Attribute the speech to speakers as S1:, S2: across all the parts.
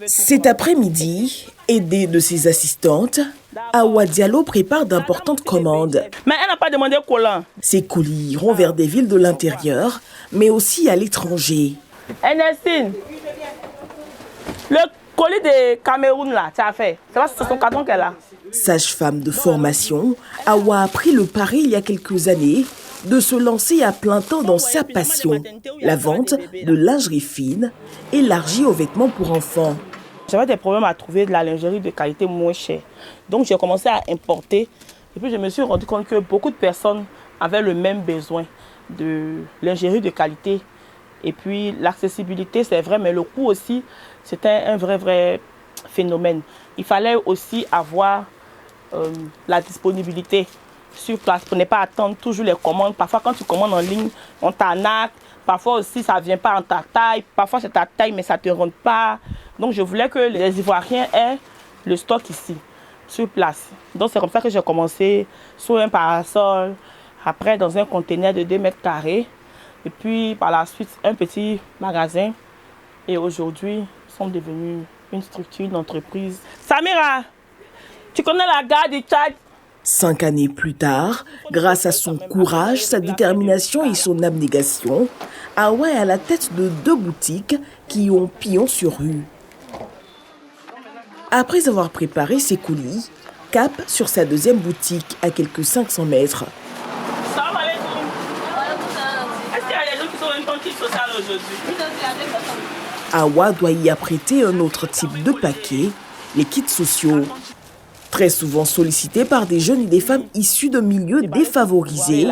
S1: Cet après-midi, aidée de ses assistantes, Awa Diallo prépare d'importantes commandes.
S2: Mais elle n'a pas demandé collant.
S1: Ces colis iront vers des villes de l'intérieur, mais aussi à l'étranger.
S2: Ernestine, le colis de Cameroun là, tu as fait. C'est son carton qu'elle a.
S1: Sage-femme de formation, Awa a pris le pari il y a quelques années de se lancer à plein temps dans sa passion, la vente de lingerie fine, élargie aux vêtements pour enfants.
S2: J'avais des problèmes à trouver de la lingerie de qualité moins chère. Donc j'ai commencé à importer. Et puis je me suis rendu compte que beaucoup de personnes avaient le même besoin de lingerie de qualité. Et puis l'accessibilité, c'est vrai, mais le coût aussi, c'était un vrai phénomène. Il fallait aussi avoir la disponibilité sur place pour ne pas attendre toujours les commandes. Parfois, quand tu commandes en ligne, on t'arnaque. Parfois aussi, ça ne vient pas en ta taille. Parfois, c'est ta taille, mais ça ne te rentre pas. Donc, je voulais que les Ivoiriens aient le stock ici, sur place. Donc, c'est comme ça que j'ai commencé sur un parasol, après dans un conteneur de 2 mètres carrés. Et puis, par la suite, un petit magasin. Et aujourd'hui, nous sommes devenus une structure, une entreprise. Samira, tu connais la gare du Tchad?
S1: 5 années plus tard, grâce à son courage, sa détermination et son abnégation, Awa est à la tête de 2 boutiques qui ont pignon sur rue. Après avoir préparé ses colis, cap sur sa 2e boutique à quelques 500 mètres.
S2: Salam alaikum. Est-ce qu'il y a des gens qui sont un petit social aujourd'hui?
S1: Awa doit y apprêter un autre type de paquet, les kits sociaux. Très souvent sollicité par des jeunes et des femmes issus de milieux défavorisés,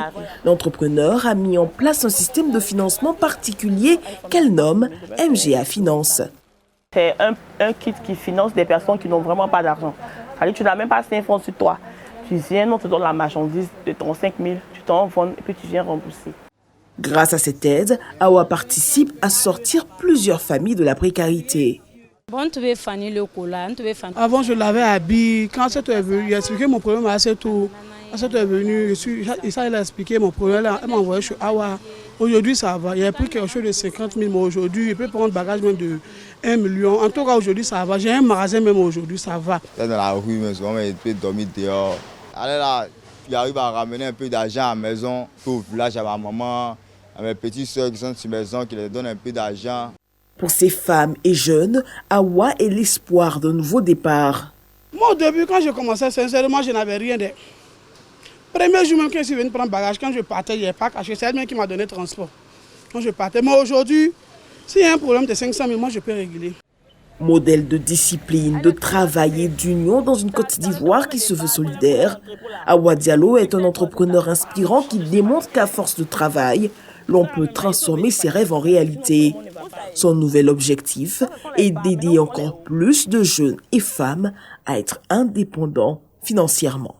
S1: l'entrepreneur a mis en place un système de financement particulier qu'elle nomme MGA Finance.
S2: C'est un kit qui finance des personnes qui n'ont vraiment pas d'argent. Tu n'as même pas 5 francs sur toi. Tu viens, on te donne la marchandise de ton 5 000, tu t'en vends et puis tu viens rembourser.
S1: Grâce à cette aide, Awa participe à sortir plusieurs familles de la précarité.
S3: Avant, je l'avais habillé. Quand Assetou est venu, il a expliqué mon problème à Assetou. Assetou est venu, il a expliqué mon problème. Elle m'a envoyé chez Awa. Aujourd'hui, ça va. Il a pris quelque chose de 50 000, mais aujourd'hui, il peut prendre bagage même de 1 million. En tout cas, aujourd'hui, ça va. J'ai un magasin même aujourd'hui, ça va.
S4: Dans la rue, mais souvent, il peut dormir dehors. Allez là, il arrive à ramener un peu d'argent à la maison, au village, à ma maman, à mes petites soeurs qui sont sur la maison, qui leur donnent un peu d'argent.
S1: Pour ces femmes et jeunes, Awa est l'espoir d'un nouveau départ.
S3: Moi, au début, quand j'ai commencé, sincèrement, je n'avais rien de... Premier jour même quand je suis venu prendre bagage, quand je partais, il n'y avait pas caché. C'est elle-même qui m'a donné transport. Quand je partais. Mais aujourd'hui, s'il y a un problème de 500 000, moi, je peux réguler.
S1: Modèle de discipline, de travail et d'union dans une Côte d'Ivoire qui se veut solidaire, Awa Diallo est un entrepreneur inspirant qui démontre qu'à force de travail, l'on peut transformer ses rêves en réalité. Son nouvel objectif est d'aider encore plus de jeunes et femmes à être indépendants financièrement.